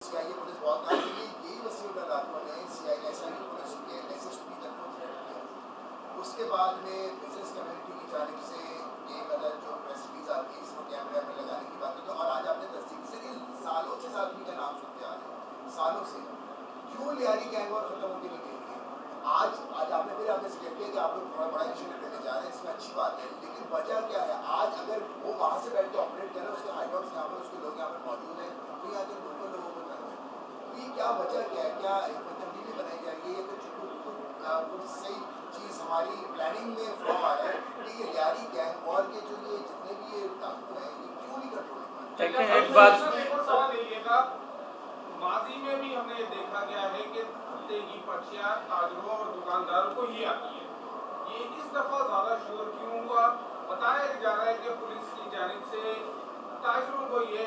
CIA police बहुत कहा कि यही वसीम राठौर ने सीआईए एसआईटी पुलिस के एसएसपी तक को थ्रेट किया। उसके बाद में बिजनेस कम्युनिटी की जानिब से एक अलग जो प्रेस रिलीज आती है इसको कैमरे में लगाने की बात होती है। और आज आपने तस्दीक से सालों से आदमी का नाम सुनते आ रहे हैं, सालों से क्यों लियारी गैंग और खत्म होती नहीं गई। आज आपने फिर आपने जिक्र किया कि आप लोग थोड़ा बड़ा इनिशिएटिव लेने जा रहे हैं, इसमें अच्छी बात है, लेकिन वजह क्या है? आज अगर वो वहाँ से बैठ के ऑपरेट करें, उसके हाईडॉक्स यहाँ पर उसके लोग यहाँ पर मौजूद हैं, तो यहाँ के लोकल लोगों को ये क्या वजह क्या है? क्या तब्दीली बनाई जाएगी? ये कुछ सही चीज़ हमारी प्लानिंग में फ्लॉ आ रहा है कि ये लियारी गैंग और के जो ये जितने भी ये टापू हैं ये क्यों नहीं कंट्रोल हो पा रहे? देखिए एक बात सवाल यही माजी में भी हमने देखा गया है कि धंधे की पर्चियां ताजरों और दुकानदारों को ही आती है। ये इस दफा ज्यादा शोर क्यों हुआ? बताया जा रहा है कि पुलिस की जानिब से ताजरों को ये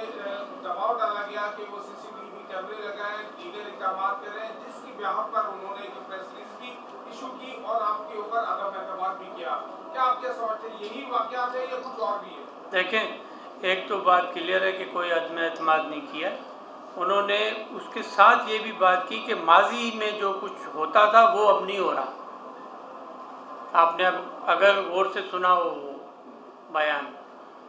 दबाव डाला गया कि वो सीसीटीवी कैमरे लगाएं, दीगर इक़दाम करें, जिसकी ब्याह पर उन्होंने एक प्रेस रिलीज भी इशू की और आपके ऊपर अदम एतमाद भी किया। क्या आप क्या समझते हैं, यही वाकया है या कुछ और भी है? देखें, एक तो बात क्लियर है कि कोई अदम एतमाद नहीं किया। उन्होंने उसके साथ ये भी बात की कि माजी में जो कुछ होता था वो अब नहीं हो रहा। आपने अगर गौर से सुना हो वो बयान,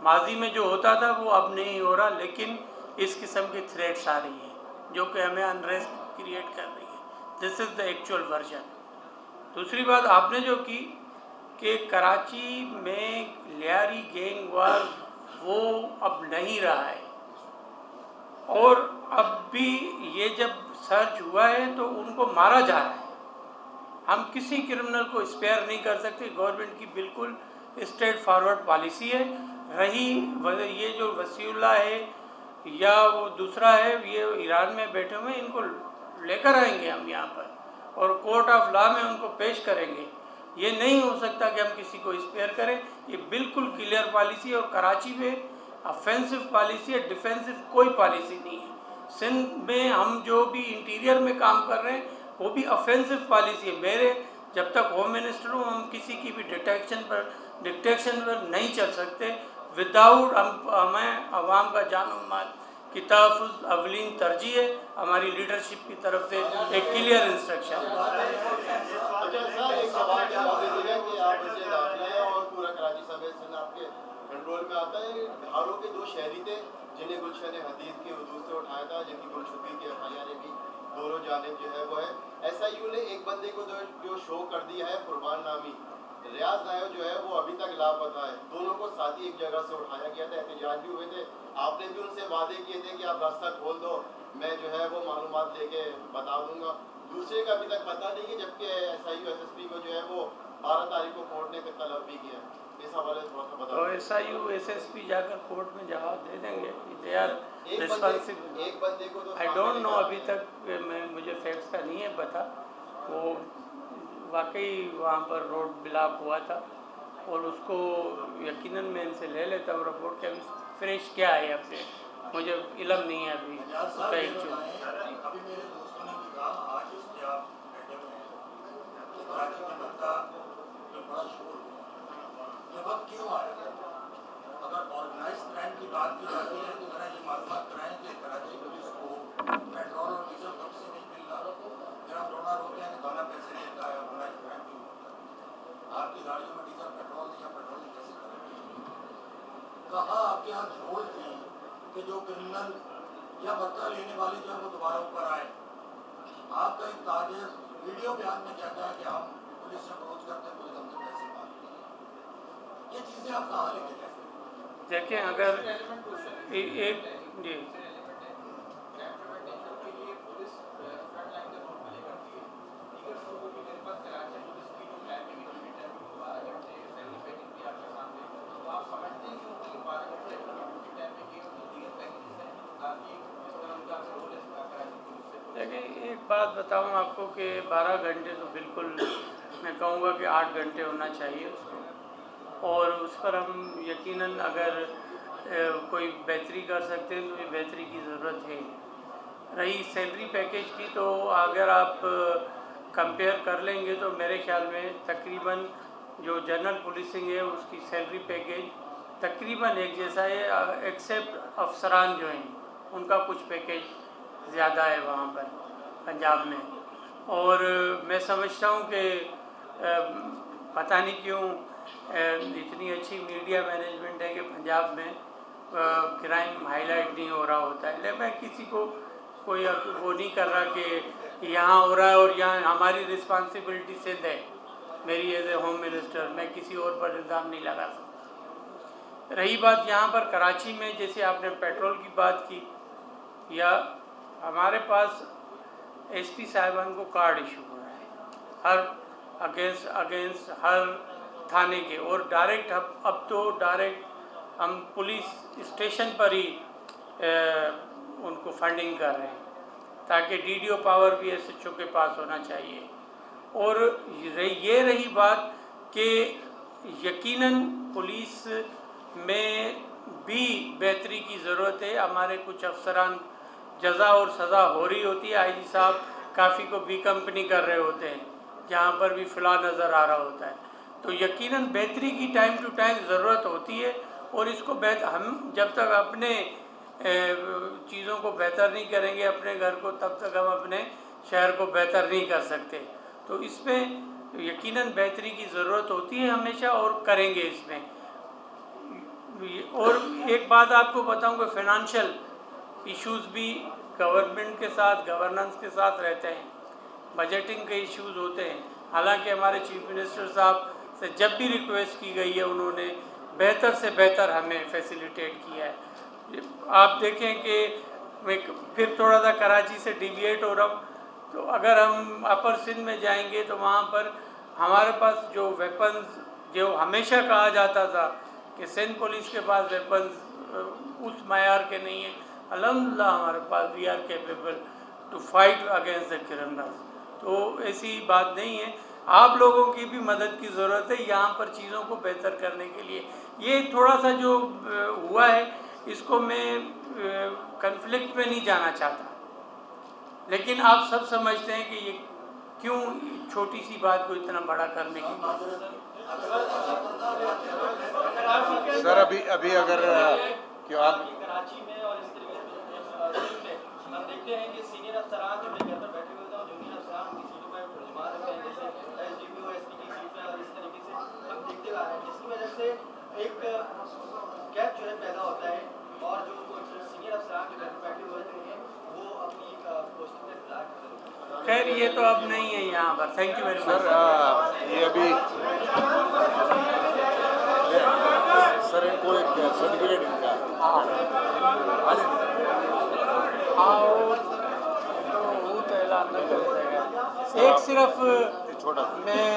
माजी में जो होता था वो अब नहीं हो रहा, लेकिन इस किस्म की थ्रेट्स आ रही हैं जो कि हमें अनरेस्ट क्रिएट कर रही है। This is the actual version. दूसरी बात आपने जो की कि कराची में लियारी गैंग वार वो अब नहीं रहा है, और अब भी ये जब सर्च हुआ है तो उनको मारा जा रहा है। हम किसी क्रिमिनल को स्पेयर नहीं कर सकते। गवर्नमेंट की बिल्कुल स्ट्रेट फॉरवर्ड पॉलिसी है। रही ये जो वसीउल्लाह है या वो दूसरा है, ये ईरान में बैठे हुए, इनको लेकर आएंगे हम यहाँ पर और कोर्ट ऑफ लॉ में उनको पेश करेंगे। ये नहीं हो सकता कि हम किसी को स्पेयर करें। ये बिल्कुल क्लियर पॉलिसी है, और कराची में ऑफेंसिव पॉलिसी है, डिफेंसिव कोई पॉलिसी नहीं है। सिंध में हम जो भी इंटीरियर में काम कर रहे हैं वो भी ऑफेंसिव पॉलिसी है। मेरे जब तक होम मिनिस्टर हूँ, हम किसी की भी डिटेक्शन पर नहीं चल सकते विदाउट हमें आवाम का जान माल की तहफ़्फ़ुज़ अवलीन तरजीह है। हमारी लीडरशिप की तरफ से एक क्लियर इंस्ट्रक्शन कंट्रोल में आता है। बिहारों के दो शहरी थे जिन्हें गुलशन हदीद के हदूद से उठाया था, जिनकी गुलशुदगी के एफआईआर भी दोनों जानिब जो है वो है। एसआईयू ने एक बंदे को जो शो कर दिया है, कुर्बान नामी रियाज नायब जो है वो अभी तक लापता है। दोनों को साथ ही एक जगह से उठाया गया था, एहतजाज भी हुए थे। आपने भी उनसे वादे किए थे कि आप रास्ता खोल दो, मैं जो है वो मालूमात लेके बता दूंगा। दूसरे का अभी तक पता नहीं है, जबकि एसआईयू एसएसपी को जो है वो 12 तारीख को कोर्ट ने तलब भी किया। इस हवाले से थोड़ा सा बता। तो एसआईयू एसएसपी जाकर कोर्ट में जवाब दे देंगे। They are responsible. एक बंदे को तो आई डोंट नो, अभी तक मुझे फैक्ट्स का नहीं है पता। वो वाकई वहाँ पर रोड ब्लॉक हुआ था, और उसको यकीनन मैं इनसे ले लेता हूँ रिपोर्ट के। अभी फ्रेश क्या है अपडेट मुझे इल्म नहीं है अभी उसका एक्चुअल। अभी मेरे दोस्तों ने भी कहा आज इसके आप बैठे हुए हैं, कराची के बंदा जो बड़ा शोर ये वक्त क्यों आया? अगर ऑर्गेनाइज क्राइम की बात की जाती है तो जरा ये मालूमात कराएं कि कराची पुलिस को पेट्रोल और डीजल कब से नहीं मिल रहा। फिर हम रोना रोते हैं कि गाना पैसे लेता है, ऑर्गेनाइज क्राइम क्यों होता है? आपकी गाड़ियों में डीजल पेट्रोल नहीं है, पेट्रोल कैसे करेंगे? कहाँ आपके यहाँ झोल थी कि जो क्रिमिनल या बदला लेने वाले जो है वो दोबारा ऊपर आए? आपका एक ताजे वीडियो बयान में कहता है कि हम पुलिस से अप्रोच करते हैं, पुलिस हमसे पैसे मांगती है। ये चीज़ें आप कहाँ लेके जाएंगे? देखें, अगर एक जी देखिए, एक बात बताऊं आपको कि 12 घंटे तो बिल्कुल मैं कहूँगा कि 8 घंटे होना चाहिए उसको, और उस पर हम यकीनन अगर कोई बेहतरी कर सकते हैं तो ये बेहतरी की ज़रूरत है। रही सैलरी पैकेज की, तो अगर आप कंपेयर कर लेंगे तो मेरे ख्याल में तकरीबन जो जनरल पुलिसिंग है उसकी सैलरी पैकेज तकरीबन एक जैसा है, एक्सेप्ट अफसरान जो हैं उनका कुछ पैकेज ज़्यादा है वहाँ पर पंजाब में। और मैं समझता हूँ कि पता नहीं क्यों इतनी अच्छी मीडिया मैनेजमेंट है कि पंजाब में क्राइम हाईलाइट नहीं हो रहा होता है। लेकिन मैं किसी को कोई वो नहीं कर रहा कि यहाँ हो रहा है और यहाँ हमारी रिस्पॉन्सिबिलिटी सिर्फ है, मेरी एज ए होम मिनिस्टर, मैं किसी और पर इल्ज़ाम नहीं लगा सकता। रही बात यहाँ पर कराची में, जैसे आपने पेट्रोल की बात की, या हमारे पास एसपी साहिबान को कार्ड इशू हो रहा है हर अगेंस्ट हर थाने के, और डायरेक्ट अब तो डायरेक्ट हम पुलिस स्टेशन पर ही उनको फंडिंग कर रहे हैं, ताकि डीडीओ पावर भी एसएचओ के पास होना चाहिए। और ये रही बात कि यकीनन पुलिस में भी बेहतरी की ज़रूरत है। हमारे कुछ अफसरान जज़ा और सज़ा हो रही होती है, आईजी साहब काफ़ी को बी कंपनी कर रहे होते हैं, जहाँ पर भी फ़िलहाल नज़र आ रहा होता है। तो यकीनन बेहतरी की टाइम टू टाइम ज़रूरत होती है, और इसको हम जब तक अपने चीज़ों को बेहतर नहीं करेंगे अपने घर को, तब तक हम अपने शहर को बेहतर नहीं कर सकते। तो इसमें यकीनन बेहतरी की ज़रूरत होती है हमेशा, और करेंगे इसमें। और एक बात आपको बताऊं कि फ़ाइनेंशियल इश्यूज़ भी गवर्नमेंट के साथ, गवर्नेंस के साथ रहते हैं, बजटिंग के इश्यूज़ होते हैं। हालांकि हमारे चीफ मिनिस्टर साहब से जब भी रिक्वेस्ट की गई है, उन्होंने बेहतर से बेहतर हमें फैसिलिटेट किया है। आप देखें कि मैं फिर थोड़ा सा कराची से डिविएट हो रहा हूँ, तो अगर हम अपर सिंध में जाएंगे तो वहाँ पर हमारे पास जो वेपन्स, जो हमेशा कहा जाता था कि सिंध पुलिस के पास वेपन्स उस मयार के नहीं है, अल्हम्दुलिल्लाह हमारे पास we are capable to fight against the criminals. तो ऐसी बात नहीं है, आप लोगों की भी मदद की ज़रूरत है यहाँ पर चीज़ों को बेहतर करने के लिए। ये थोड़ा सा जो हुआ है, इसको मैं कन्फ्लिक्ट में नहीं जाना चाहता, लेकिन आप सब समझते हैं कि ये क्यों छोटी सी बात को इतना बड़ा करने की बात। सर अभी अगर कि आप कराची में और इस तरीके में हम देखते हैं कि सीनियर अफसरान जो घर पर बैठे हुए हैं, जूनियर अफसरान की सीटों पर रुजमा रहते हैं, जैसे एसडीपीओ एसपी की सीट पर, और इस तरीके से हम देखते आ रहे हैं, जिसकी वजह से एक गैप जो है पैदा होता है, और जो सीनियर अफसरान जो घर पर बैठे हुए हैं वो अपनी पोस्टिंग का इंतजार करते हैं। खैर ये तो अब नहीं है यहाँ पर। Thank you very much. Sir ये अभी सर इनको एक सर्टिफिकेट इनका एक सिर्फ छोटा मैं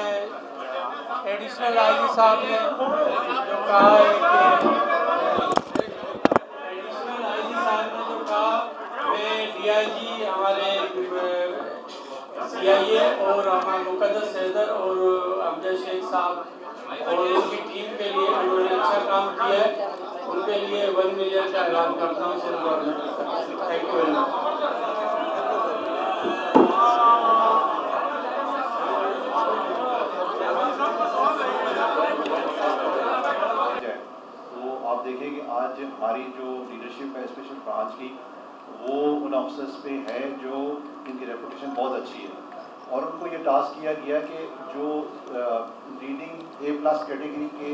एडिशनल आईजी साहब ने जो कहा है कि एडिशनल आईजी साहब ने जो कहा, मैं डीआईजी हमारे सीआईए और हमारे मुकद्दस हैदर और अमजद शेख साहब और उनकी टीम के लिए उन्होंने अच्छा काम किया है, उनके लिए 1 मिलियन का ऐलान करता हूँ सिर्फ गवर्नमेंट की तरफ से। Thank you very much. तो आप देखें कि आज हमारी जो लीडरशिप है स्पेशल ब्रांच की, वो उन ऑफिसर्स पे है जो इनकी रेपुटेशन बहुत अच्छी है, और उनको ये टास्क किया गया कि जो लीडिंग A+ कैटेगरी के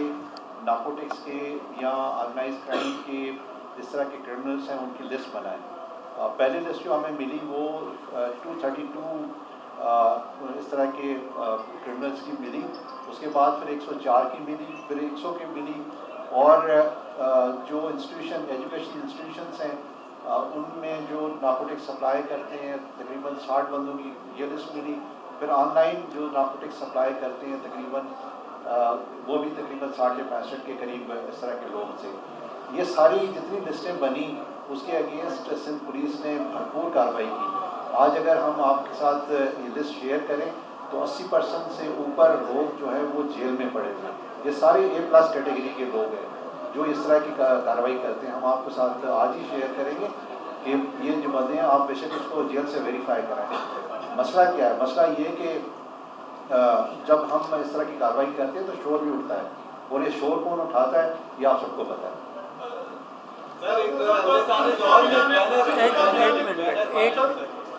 नार्कोटिक्स के या ऑर्गेनाइज क्राइम के इस तरह के क्रिमिनल्स हैं, उनकी लिस्ट बनाएं। पहली लिस्ट जो हमें मिली वो 232 इस तरह के क्रिमिनल्स की मिली, उसके बाद फिर 104 की मिली, फिर 100 की मिली, और जो इंस्टीट्यूशन एजुकेशनल इंस्टीट्यूशंस हैं उनमें जो नार्कोटिक सप्लाई करते हैं तकरीबन 60 बंदों की ये लिस्ट मिली। फिर ऑनलाइन जो नार्कोटिक सप्लाई करते हैं तकरीबन वो भी तकरीबन 60 से 65 के करीब इस तरह के लोग थे। ये सारी जितनी लिस्टें बनी उसके अगेंस्ट सिंध पुलिस ने भरपूर कार्रवाई की। आज अगर हम आपके साथ ये लिस्ट शेयर करें तो 80% से ऊपर लोग जो है वो जेल में पड़े थे। ये सारे A+ कैटेगरी के लोग हैं जो इस तरह की कार्रवाई करते हैं। हम आपके साथ आज ही शेयर करेंगे कि ये जो बंदे हैं, आप बेशक इसको जेल से वेरीफाई कराएं। मसला क्या है? मसला ये कि जब हम इस तरह की कार्रवाई करते हैं तो शोर भी उठता है, और ये शोर कौन उठाता है ये आप सबको पता है। एक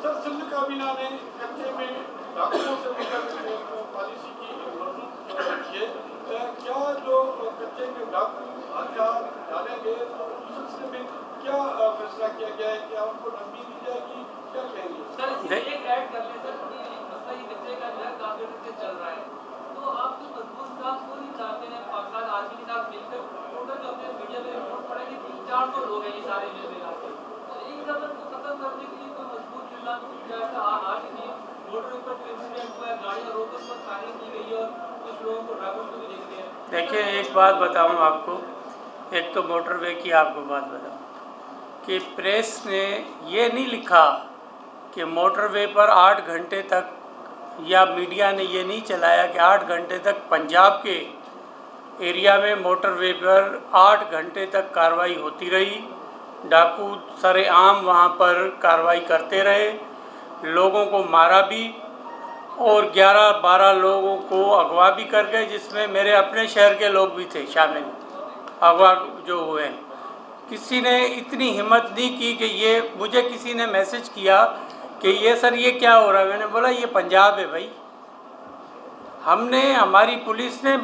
सर सिंध काबीना ने कच्चे में डाकुओं से मुतल्लिक पॉलिसी की मजबूत रखी है। क्या जो कच्चे में डाकू हथियार डालेंगे तो उस सिलसिले में क्या फैसला किया गया है? क्या उनको नमी दी जाएगी? क्या कहेंगे? सर इसमें एक ऐड कर ले सर कि मसला ये कच्चे का जो है काफी दिन से चल रहा है, तो आप जो मजबूत साहब को नहीं चाहते हैं पाकिस्तान आर्मी के साथ मिलकर टोटल जो अपने मीडिया में रिपोर्ट पड़ा कि 300-400 लोग हैं ये सारे मिलकर आके, तो एक दफा को खत्म करने के लिए कोई मजबूत निजाम जैसा आज भी मोटर पर जो इंसिडेंट हुआ है गाड़ियाँ रोककर पर फायरिंग की गई है और कुछ लोगों को ड्राइवर को भी देखते हैं। देखिए एक बात बताऊं आपको, एक तो मोटरवे की आपको बात बताऊं कि प्रेस ने ये नहीं लिखा कि मोटरवे पर 8 घंटे तक, या मीडिया ने ये नहीं चलाया कि 8 घंटे तक पंजाब के एरिया में मोटरवे पर 8 घंटे तक कार्रवाई होती रही, डाकू सरेआम वहाँ पर कार्रवाई करते रहे, लोगों को मारा भी और 11-12 लोगों को अगवा भी कर गए, जिसमें मेरे अपने शहर के लोग भी थे शामिल, अगवा जो हुए हैं। किसी ने इतनी हिम्मत नहीं की कि ये, मुझे किसी ने मैसेज किया कि ये सर ये क्या हो रहा है, मैंने बोला ये पंजाब है भाई। हमने, हमारी पुलिस ने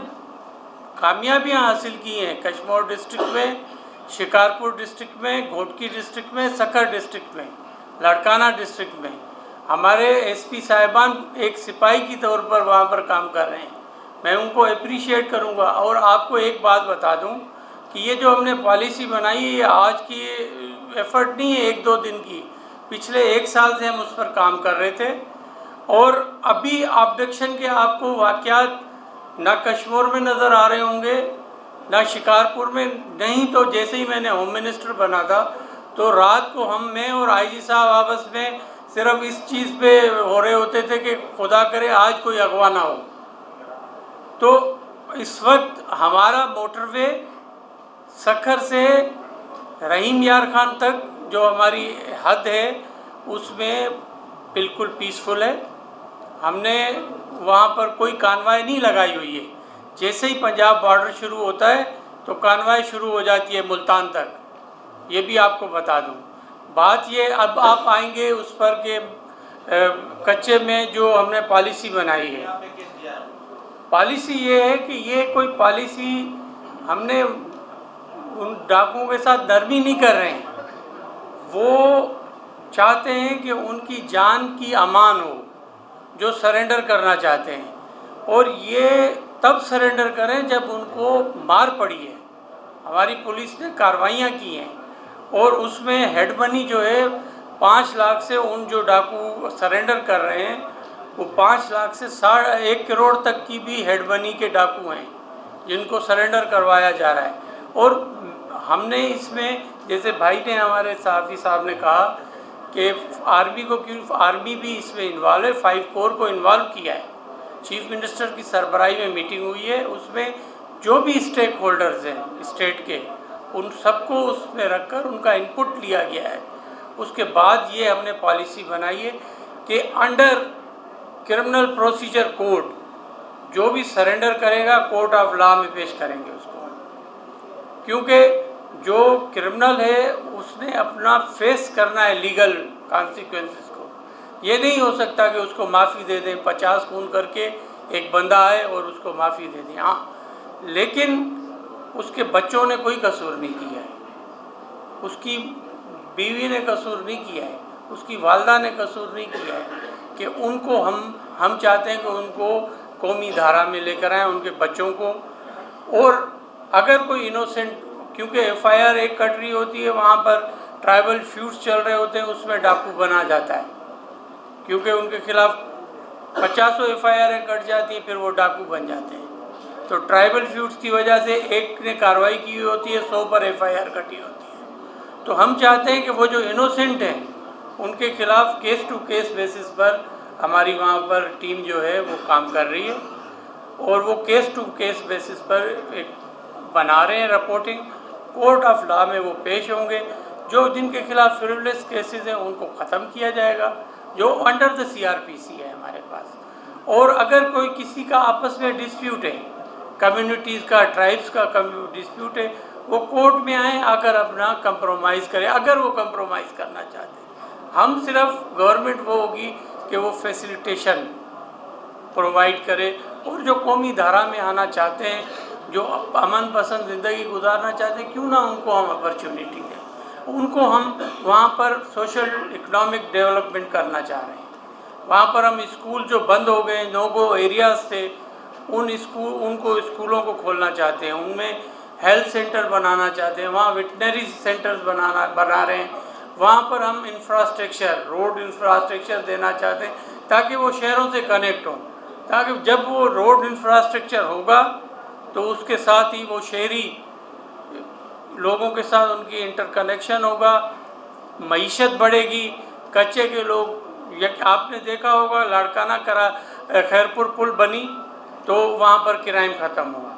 कामयाबियां हासिल की हैं कश्मीर डिस्ट्रिक्ट में, शिकारपुर डिस्ट्रिक्ट में, घोटकी डिस्ट्रिक्ट में, सखर डिस्ट्रिक्ट में, लड़काना डिस्ट्रिक्ट में। हमारे एसपी साहिबान एक सिपाही की तौर पर वहाँ पर काम कर रहे हैं, मैं उनको अप्रिशिएट करूँगा। और आपको एक बात बता दूँ कि ये जो हमने पॉलिसी बनाई है ये आज की एफर्ट नहीं है, 1-2 दिन की, पिछले 1 साल से हम उस पर काम कर रहे थे। और अभी अबडक्शन के आपको वाक़यात ना कश्मीर में नज़र आ रहे होंगे ना शिकारपुर में, नहीं तो जैसे ही मैंने होम मिनिस्टर बना था तो रात को मैं और आईजी साहब आपस में सिर्फ इस चीज़ पे हो रहे होते थे कि खुदा करे आज कोई अगवा ना हो। तो इस वक्त हमारा मोटरवे सखर से रहीम यार खान तक जो हमारी हद है उसमें बिल्कुल पीसफुल है। हमने वहाँ पर कोई कानवाई नहीं लगाई हुई है। जैसे ही पंजाब बॉर्डर शुरू होता है तो कानवाई शुरू हो जाती है मुल्तान तक, ये भी आपको बता दूँ। बात ये, अब आप आएंगे उस पर कि कच्चे में जो हमने पॉलिसी बनाई है, पॉलिसी ये है कि ये कोई पॉलिसी हमने उन डाकुओं के साथ नरमी नहीं कर रहे हैं, वो चाहते हैं कि उनकी जान की अमान हो जो सरेंडर करना चाहते हैं, और ये तब सरेंडर करें जब उनको मार पड़ी है। हमारी पुलिस ने कार्रवाइयाँ की हैं और उसमें हेड मनी जो है 5 लाख से, उन जो डाकू सरेंडर कर रहे हैं वो 5 लाख से 1 करोड़ तक की भी हेड मनी के डाकू हैं जिनको सरेंडर करवाया जा रहा है। और हमने इसमें, जैसे भाई ने, हमारे साथी साहब ने कहा कि आर्मी को क्यों, आर्मी भी इसमें इन्वॉल्व है, 5 कोर को इन्वॉल्व किया है। चीफ मिनिस्टर की सरबराही में मीटिंग हुई है, उसमें जो भी स्टेक होल्डर्स हैं स्टेट के, उन सबको उसमें रखकर उनका इनपुट लिया गया है। उसके बाद ये हमने पॉलिसी बनाई है कि अंडर क्रिमिनल प्रोसीजर कोड जो भी सरेंडर करेगा कोर्ट ऑफ लॉ में पेश करेंगे उसको, क्योंकि जो क्रिमिनल है उसने अपना फेस करना है लीगल कॉन्सिक्वेंसेस को। ये नहीं हो सकता कि उसको माफ़ी दे दें, 50 खून करके एक बंदा आए और उसको माफ़ी दे दें। हाँ, लेकिन उसके बच्चों ने कोई कसूर नहीं किया है, उसकी बीवी ने कसूर नहीं किया है, उसकी वालदा ने कसूर नहीं किया है कि उनको हम चाहते हैं कि उनको कौमी धारा में लेकर आएँ उनके बच्चों को। और अगर कोई इनोसेंट, क्योंकि FIR एक कट रही होती है, वहाँ पर ट्राइबल फ्यूड्स चल रहे होते हैं, उसमें डाकू बना जाता है, क्योंकि उनके खिलाफ 50 FIR कट जाती है, फिर वो डाकू बन जाते हैं। तो ट्राइबल फ्यूड्स की वजह से एक ने कार्रवाई की हुई होती है, 100 पर FIR कटी होती है। तो हम चाहते हैं कि वो जो इनोसेंट हैं उनके खिलाफ केस टू केस बेसिस पर हमारी वहाँ पर टीम जो है वो काम कर रही है, और वो केस टू केस बेसिस पर एक बना रहे हैं रिपोर्टिंग, कोर्ट ऑफ लॉ में वो पेश होंगे। जो जिनके खिलाफ फ्रिवलेस केसेस हैं उनको ख़त्म किया जाएगा, जो अंडर द CRPC है हमारे पास। और अगर कोई किसी का आपस में डिस्प्यूट है, कम्युनिटीज़ का, ट्राइब्स का डिस्प्यूट है, وہ کورٹ میں آئیں, آ کر اپنا کمپرومائز کریں اگر وہ کمپرومائز کرنا چاہتے ہیں. ہم صرف گورنمنٹ وہ ہوگی کہ وہ فیسیلیٹیشن پرووائڈ کرے, اور جو قومی دھارا میں آنا چاہتے ہیں, جو امن پسند زندگی گزارنا چاہتے ہیں, کیوں نہ ان کو ہم اپرچونیٹی دیں. ان کو ہم وہاں پر سوشل اکنامک ڈیولپمنٹ کرنا چاہ رہے ہیں. وہاں پر ہم اسکول جو بند ہو گئے, نو گو ایریاز تھے, ان کو اسکولوں کو کھولنا چاہتے ہیں, ان میں ہیلتھ سینٹر بنانا چاہتے ہیں, وہاں ویٹنری سینٹرز بنا رہے ہیں. وہاں پر ہم انفراسٹرکچر, روڈ انفراسٹرکچر دینا چاہتے ہیں تاکہ وہ شہروں سے کنیکٹ ہوں, تاکہ جب وہ روڈ انفراسٹرکچر ہوگا تو اس کے ساتھ ہی وہ شہری لوگوں کے ساتھ ان کی انٹر کنیکشن ہوگا, معیشت بڑھے گی. کچے کے لوگ, آپ نے دیکھا ہوگا لاڑکانہ خیرپور پل بنی تو وہاں پر کرائم ختم ہوا,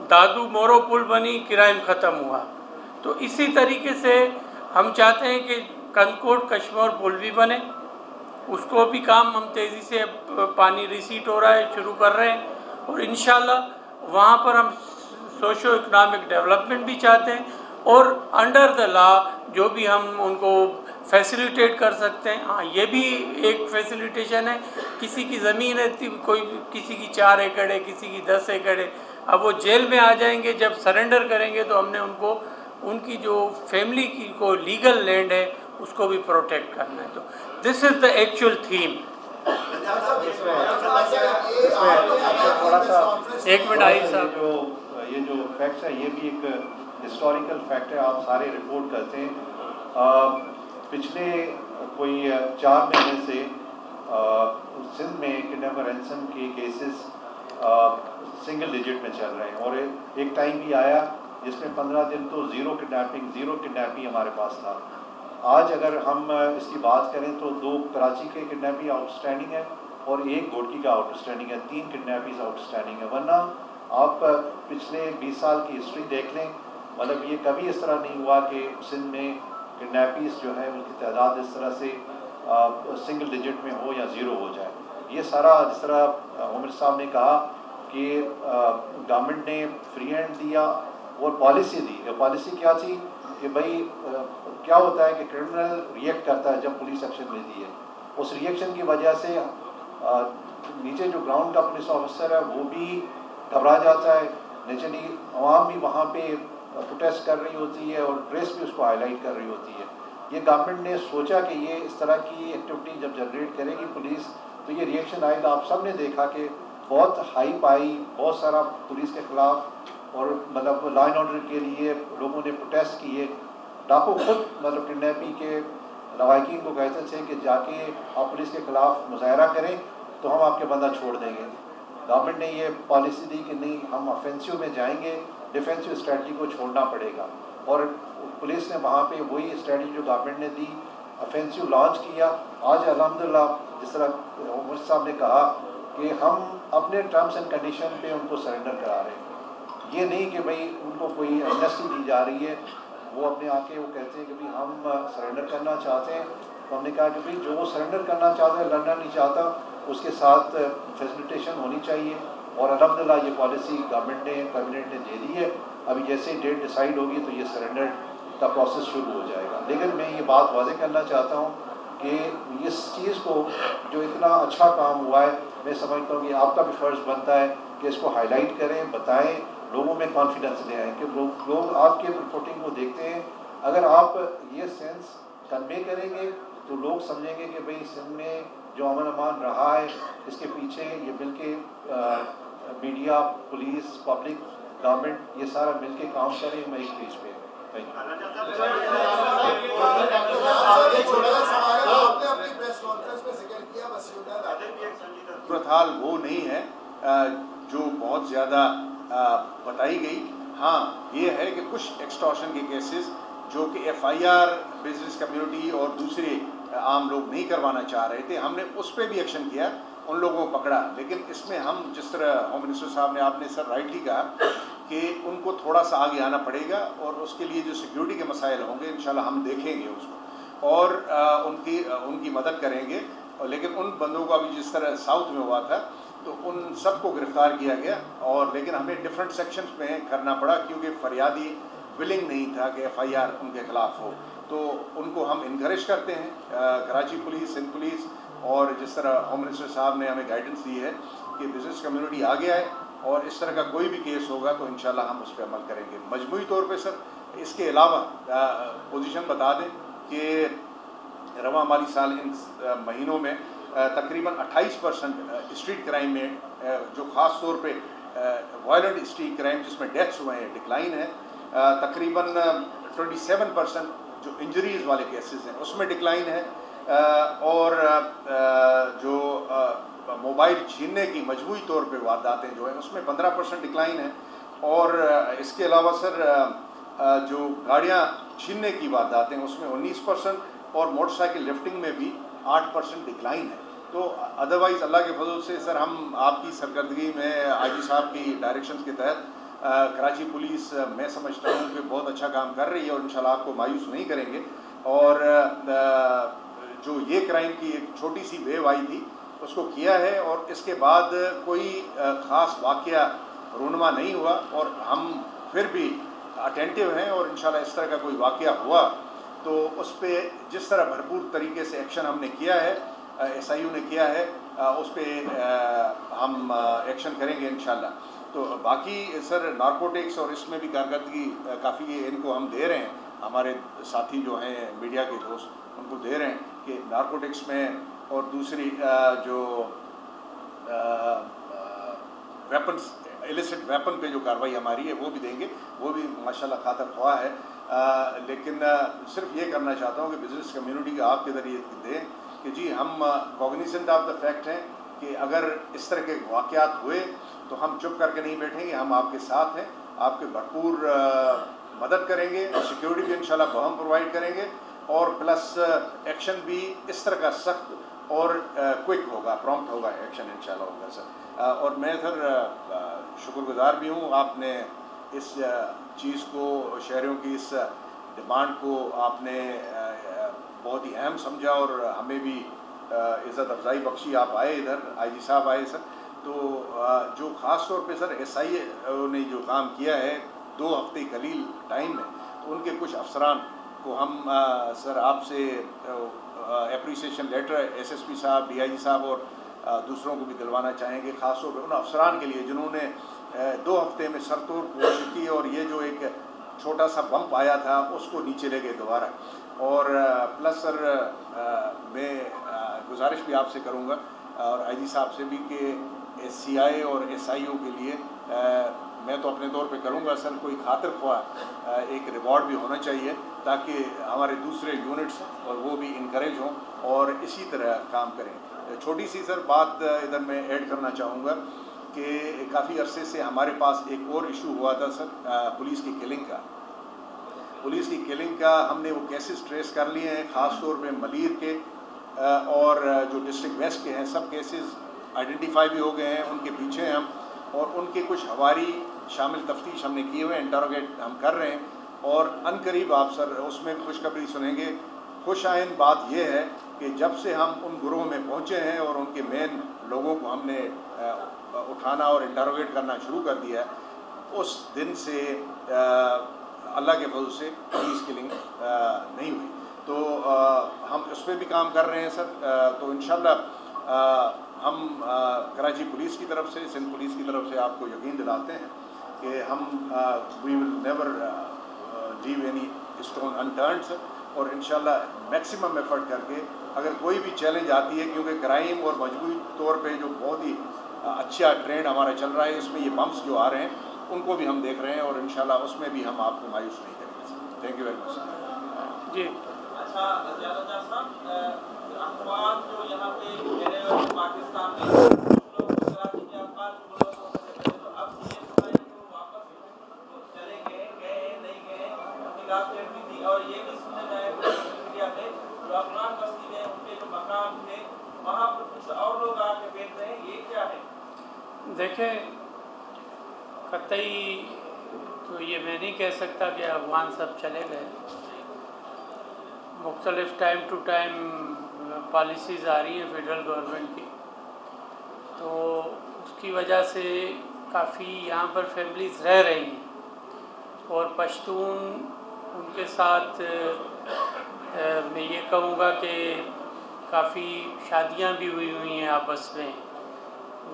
دادو مورو پل بنی, کرائم ختم ہوا. تو اسی طریقے سے ہم چاہتے ہیں کہ کنکوٹ کشمور پل بھی بنے, اس کو بھی کام ہم تیزی سے, پانی ریسیٹ ہو رہا ہے, شروع کر رہے ہیں, اور انشاءاللہ وہاں پر ہم سوشو اکنامک ڈیولپمنٹ بھی چاہتے ہیں, اور انڈر دا لا جو بھی ہم ان کو فیسیلیٹیٹ کر سکتے ہیں. ہاں, یہ بھی ایک فیسیلیٹیشن ہے. کسی کی زمین ہے, کوئی کسی کی 4 ایکڑ ہے, کسی کی 10 ایکڑ ہے, اب وہ جیل میں آ جائیں گے, جب سرنڈر کریں گے تو ہم نے ان کو, ان کی جو فیملی کی کو لیگل لینڈ ہے اس کو بھی پروٹیکٹ کرنا ہے. تو دس از دا ایکچوئل تھیم. تھوڑا سا ایک منٹ آئی صاحب, یہ جو فیکٹس ہے یہ بھی ایک ہسٹوریکل فیکٹ ہے, آپ سارے رپورٹ کرتے ہیں. پچھلے کوئی 4 مہینے سے سندھ میں کڈنیپر رینسم کے کیسز سنگل ڈیجٹ میں چل رہے ہیں, اور ایک ٹائم بھی آیا جس میں 15 دن تو زیرو کڈنیپنگ ہمارے پاس تھا. آج اگر ہم اس کی بات کریں تو 2 کراچی کے کڈنیپنگ آؤٹ اسٹینڈنگ ہے اور 1 گھوٹکی کا آؤٹ اسٹینڈنگ ہے, 3 کڈنیپنگ آؤٹ اسٹینڈنگ ہے. ورنہ آپ پچھلے 20 سال کی ہسٹری دیکھ لیں, مطلب یہ کبھی اس طرح نہیں ہوا کہ سندھ میں کڈنیپیز جو ہے ان کی تعداد اس طرح سے سنگل ڈیجٹ میں ہو یا زیرو ہو جائے. یہ سارا جس طرح عمر صاحب نے کہا کہ گورنمنٹ نے فری ہینڈ دیا اور پالیسی دی. پالیسی کیا تھی کہ بھائی کیا ہوتا ہے کہ کرمنل ریئیکٹ کرتا ہے جب پولیس ایکشن لیتی ہے, اس ریئیکشن کی وجہ سے نیچے جو گراؤنڈ کا پولیس آفیسر ہے وہ بھی گھبرا جاتا ہے, نیچرلی عوام بھی وہاں پہ پروٹیسٹ کر رہی ہوتی ہے اور پریس بھی اس کو ہائی لائٹ کر رہی ہوتی ہے. یہ گورنمنٹ نے سوچا کہ یہ اس طرح کی ایکٹیویٹی جب جنریٹ کرے گی پولیس تو یہ ریئیکشن آئے گا. آپ سب نے دیکھا کہ بہت ہائپ آئی, بہت سارا پولیس کے خلاف, اور مطلب لا اینڈ آرڈر کے لیے لوگوں نے پروٹیسٹ کیے. ڈاکو خود مطلب کڈنیپنگ کے لواحقین کو کہتے تھے کہ جا کے آپ پولیس کے خلاف مظاہرہ کریں تو ہم آپ کے بندہ چھوڑ دیں گے. گورنمنٹ نے یہ پالیسی دی کہ نہیں, ہم آفینسو میں جائیں گے, ڈیفینسو اسٹریٹجی کو چھوڑنا پڑے گا. اور پولیس نے وہاں پہ وہی اسٹریٹجی جو گورنمنٹ نے دی, آفینسو لانچ کیا. آج الحمدللہ جس طرح عمر صاحب نے کہا کہ ہم اپنے ٹرمز اینڈ کنڈیشن پہ ان کو سرنڈر کرا رہے ہیں. یہ نہیں کہ بھئی ان کو کوئی ایمنسٹی دی جا رہی ہے, وہ اپنے آ کے وہ کہتے ہیں کہ بھئی ہم سرنڈر کرنا چاہتے ہیں. تو ہم نے کہا کہ بھئی جو وہ سرنڈر کرنا چاہتا ہے, لڑنا نہیں چاہتا, اس کے ساتھ فیسیلیٹیشن ہونی چاہیے. اور الحمدللہ یہ پالیسی گورنمنٹ نے, کیبنٹ نے دے دی ہے. ابھی جیسے ہی ڈیٹ ڈیسائیڈ ہوگی تو یہ سرنڈر کا پروسیس شروع ہو جائے گا. لیکن میں یہ بات واضح کرنا چاہتا ہوں کہ اس چیز کو جو اتنا اچھا کام ہوا ہے, میں سمجھتا ہوں کہ آپ کا بھی فرض بنتا ہے کہ اس کو ہائی لائٹ کریں, بتائیں, لوگوں میں کانفیڈنس لے آئیں کہ لوگ آپ کے رپورٹنگ کو دیکھتے ہیں. اگر آپ یہ سینس کنوے کریں گے تو لوگ سمجھیں گے کہ بھئی سندھ میں جو امن امان رہا ہے اس کے پیچھے یہ مل کے میڈیا, پولیس, پبلک, گورنمنٹ یہ سارا مل کے کام کریں. میں ایک پیج پہ صورتحال وہ نہیں ہے جو بہت زیادہ بتائی گئی. ہاں یہ ہے کہ کچھ ایکسٹارشن کے کیسز جو کہ F I R business community اور دوسرے عام لوگ نہیں کروانا چاہ رہے تھے, ہم نے اس پہ بھی ایکشن کیا, ان لوگوں کو پکڑا. لیکن اس میں ہم جس طرح ہوم منسٹر صاحب نے, آپ نے سر رائٹلی کہا کہ ان کو تھوڑا سا آگے آنا پڑے گا, اور اس کے لیے جو سیکیورٹی کے مسائل ہوں گے انشاءاللہ ہم دیکھیں گے اس کو اور ان کی مدد کریں گے. لیکن ان بندوں کو ابھی جس طرح ساؤتھ میں ہوا تھا تو ان سب کو گرفتار کیا گیا، اور لیکن ہمیں ڈفرینٹ سیکشنز میں کرنا پڑا کیونکہ فریادی ولنگ نہیں تھا کہ FIR ان کے خلاف ہو. تو ان کو ہم انکریج کرتے ہیں، کراچی پولیس، سندھ پولیس، اور جس طرح ہوم منسٹر صاحب نے ہمیں گائیڈنس دی ہے کہ بزنس کمیونٹی آگے آئے، اور اس طرح کا کوئی بھی کیس ہوگا تو انشاءاللہ ہم اس پہ عمل کریں گے. مجموعی طور پہ سر اس کے علاوہ پوزیشن بتا دیں کہ رواں مالی سال ان مہینوں میں تقریباً 28% اسٹریٹ کرائم میں، جو خاص طور پہ وائلنٹ اسٹریٹ کرائم جس میں ڈیتھس ہوئے ہیں، ڈکلائن ہے. تقریباً 27% جو انجریز والے کیسز ہیں اس میں ڈکلائن ہے، اور جو موبائل چھیننے کی مجموعی طور پہ وارداتیں جو ہیں اس میں 15% ڈکلائن ہے. اور اس کے علاوہ سر جو گاڑیاں چھیننے کی وارداتیں اس میں 19%، اور موٹر سائیکل لفٹنگ میں بھی 8% ڈکلائن ہے. تو ادروائز اللہ کے فضل سے سر ہم آپ کی سرکردگی میں IG صاحب کی ڈائریکشنز کے تحت کراچی پولیس میں سمجھتا ہوں کہ بہت اچھا کام کر رہی ہے، اور انشاءاللہ آپ کو مایوس نہیں کریں گے. اور جو یہ کرائم کی ایک چھوٹی سی ویو آئی تھی اس کو کیا ہے، اور اس کے بعد کوئی خاص واقعہ رونما نہیں ہوا، اور ہم پھر بھی اٹینٹیو ہیں، اور انشاءاللہ اس طرح کا کوئی واقعہ ہوا تو اس پہ جس طرح بھرپور طریقے سے ایکشن ہم نے کیا ہے، SIU نے کیا ہے، اس پہ ہم ایکشن کریں گے انشاءاللہ. تو باقی سر نارکوٹکس اور اس میں بھی کارکردگی کافی ان کو ہم دے رہے ہیں، ہمارے ساتھی جو ہیں میڈیا کے دوست ان کو دے رہے ہیں کہ نارکوٹکس میں، اور دوسری جو ویپنس، ایلیسٹ ویپن پہ جو کارروائی ہماری ہے وہ بھی دیں گے، وہ بھی ماشاءاللہ خاطر خواہ ہے. لیکن صرف یہ کرنا چاہتا ہوں کہ بزنس کمیونٹی کا آپ کے ذریعے دیں کہ جی ہم کوگنیزنٹ آف دا فیکٹ ہیں کہ اگر اس طرح کے واقعات ہوئے تو ہم چپ کر کے نہیں بیٹھیں گے، ہم آپ کے ساتھ ہیں، آپ کے بھرپور مدد کریں گے، سیکیورٹی بھی انشاءاللہ ہم پرووائڈ کریں گے، اور پلس ایکشن بھی اس طرح کا سخت اور کوئک ہوگا، پرومپٹ ہوگا ایکشن انشاءاللہ ہوگا سر. اور میں سر شکر گزار بھی ہوں، آپ نے اس چیز کو، شہریوں کی اس ڈیمانڈ کو آپ نے بہت ہی اہم سمجھا، اور ہمیں بھی عزت افزائی بخشی. آپ آئے ادھر، IG صاحب آئے سر، تو جو خاص طور پہ سر SIU نے جو کام کیا ہے 2 ہفتے قلیل ٹائم میں، تو ان کے کچھ افسران کو ہم سر آپ سے اپریسیشن لیٹر SSP صاحب، DIG صاحب اور دوسروں کو بھی دلوانا چاہیں گے، خاص طور پہ ان افسران کے لیے جنہوں نے 2 ہفتے میں سر توڑ کوشش کی، اور یہ جو ایک چھوٹا سا بمپ آیا تھا اس کو نیچے لے گئے دوبارہ. اور پلس سر میں گزارش بھی آپ سے کروں گا، اور IG صاحب سے بھی، کہ CI اور SIU کے لیے میں تو اپنے طور پہ کروں گا سر، کوئی خاطر خواہ ایک ریوارڈ بھی ہونا چاہیے تاکہ ہمارے دوسرے یونٹس اور وہ بھی انکریج ہوں اور اسی طرح کام کریں. چھوٹی سی سر بات ادھر میں ایڈ کرنا چاہوں گا کہ کافی عرصے سے ہمارے پاس ایک اور ایشو ہوا تھا سر، پولیس کی کلنگ کا. پولیس کی کلنگ کا ہم نے وہ کیسز ٹریس کر لیے ہیں، خاص طور پہ ملیر کے اور جو ڈسٹرکٹ ویسٹ کے ہیں، سب کیسز آئیڈینٹیفائی بھی ہو گئے ہیں، ان کے پیچھے ہیں ہم، اور ان کے کچھ ہواری شامل تفتیش ہم نے کیے ہوئے ہیں، انٹروگیٹ ہم کر رہے ہیں. اور ان قریب آپ سر اس میں بھی خوشخبری سنیں گے. خوش آئند بات یہ ہے کہ جب سے ہم ان گروہ میں پہنچے ہیں اور ان کے مین لوگوں کو ہم نے اٹھانا اور انٹروگیٹ کرنا شروع کر دیا ہے، اس دن سے اللہ کے فضل سے پولیس کلنگ نہیں ہوئی. تو ہم اس پہ بھی کام کر رہے ہیں سر. تو انشاءاللہ ہم کراچی پولیس کی طرف سے، سندھ پولیس کی طرف سے آپ کو یقین دلاتے ہیں کہ ہم we will never leave any stone unturned sir. اور انشاءاللہ میکسیمم ایفرٹ کر کے اگر کوئی بھی چیلنج آتی ہے، کیونکہ کرائم اور مجموعی طور پہ جو بہت ہی اچھا ٹرینڈ ہمارا چل رہا ہے، اس میں یہ بمپس جو آ رہے ہیں ان کو بھی ہم دیکھ رہے ہیں، اور انشاءاللہ اس میں بھی ہم آپ کو مایوس نہیں کریں گے sir. Thank you very much. جی اچھا زیادہ تر صاحب افغان جو یہاں پہ رہنے والے پاکستان میں کراچی کے افغان تو اب واپس چلے گئے نہیں گئے اختلاف بھی تھی، اور یہ بھی سننے میں آیا میڈیا میں جو افغان بستی میں ان کے جو مقام تھے وہاں پر کچھ اور لوگ آ کے بیٹھ رہے ہیں، یہ کیا ہے؟ دیکھیں قطعی تو یہ میں نہیں کہہ سکتا کہ افغان سب چلے گئے. مختلف ٹائم ٹو ٹائم پالیسیز آ رہی ہیں فیڈرل گورنمنٹ کی، تو उसकी वजह से काफ़ी यहाँ पर फैमिलीज़ रह रही हैं और पश्तून उनके साथ मैं ये कहूँगा कि काफ़ी शादियाँ भी हुई हैं आपस में,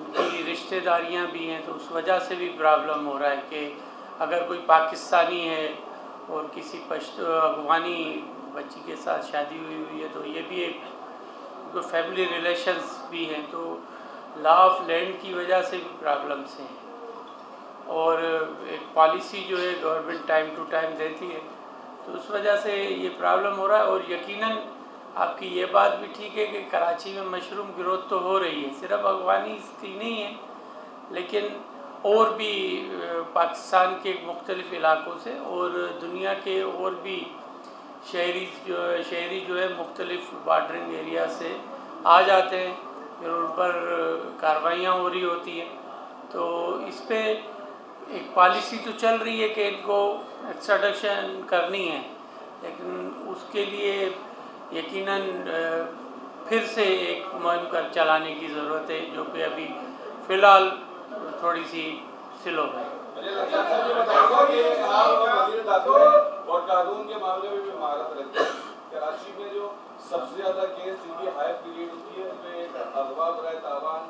उनकी रिश्तेदारियाँ भी हैं, तो उस वजह से भी प्रॉब्लम हो रहा है कि अगर कोई पाकिस्तानी है और किसी अफगानी बच्ची के साथ शादी हुई है तो ये भी एक तो फैमिली रिलेशंस भी हैं, तो लॉ ऑफ लैंड की वजह से भी प्रॉब्लम्स हैं और एक पॉलिसी जो है गवर्नमेंट टाइम टू टाइम देती है, तो उस वजह से ये प्रॉब्लम हो रहा है। और यकीनन आपकी ये बात भी ठीक है कि कराची में मशरूम ग्रोथ तो हो रही है, सिर्फ अफगानी की नहीं है लेकिन और भी पाकिस्तान के मुख्तलिफ़ इलाक़ों से और दुनिया के और भी शहरी जो है मुख्तलिफ़ बॉर्डरिंग एरिया से आ जाते हैं, फिर उन पर कार्रवाइयाँ हो रही होती हैं। तो इस पे एक पॉलिसी तो चल रही है कि इनको एक्सट्रैडिशन करनी है, लेकिन उसके लिए यकीनन फिर से एक मुहिम कर चलाने की ज़रूरत है जो कि अभी फ़िलहाल थोड़ी सी स्लो है। और कानून के मामले में भी महारत रखते हैं। कराची में जो सबसे ज़्यादा केस जिनकी हाई पीरियड होती है उसमें अगवा बराए तावान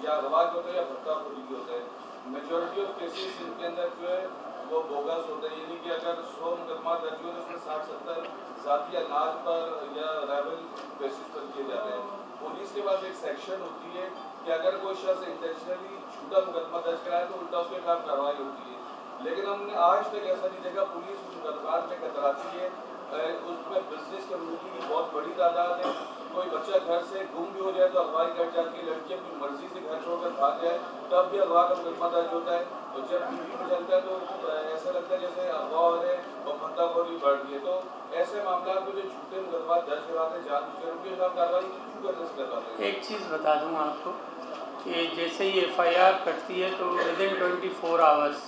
या अगवा के होते हैं या भत्ताखोरी के होते हैं। मेजॉरिटी ऑफ केसेस इनके अंदर जो है वो बोगस होते हैं, यानी कि अगर 100 मुकदमा दर्ज हो तो उसमें 60-70 ज़ाती अनाज पर या राइवल बेसिस पर किए जाते हैं। पुलिस के पास एक सेक्शन होती है कि अगर कोई शख्स इंटेंशनली झूठा मुकदमा दर्ज कराए तो उल्टा उसके खिलाफ कार्रवाई होती है, लेकिन हमने आज तक ऐसा नहीं देखा। पुलिस उस मुकदमात में कतराती है, उसमें बिजनेस कम्युनिटी की बहुत बड़ी तादाद है। कोई बच्चा घर से गुम भी हो जाए तो अगवाई कर जाती है, लड़की अपनी मर्जी से घर छोड़कर भाग जाए तब भी अगवा का मुकदमा दर्ज होता है। और जब टीवी में चलता है तो ऐसा लगता है जैसे अगवा हो रहे और भत्ताखोरी बढ़ रही है। तो ऐसे मामला में जो झूठे मुकदमा दर्ज करवाते हैं जानबूझकर उनके खिलाफ कार्रवाई क्यों करने से करवाते हैं? एक चीज़ बता दूँ आपको कि जैसे ही FIR कटती है तो विदिन 24 आवर्स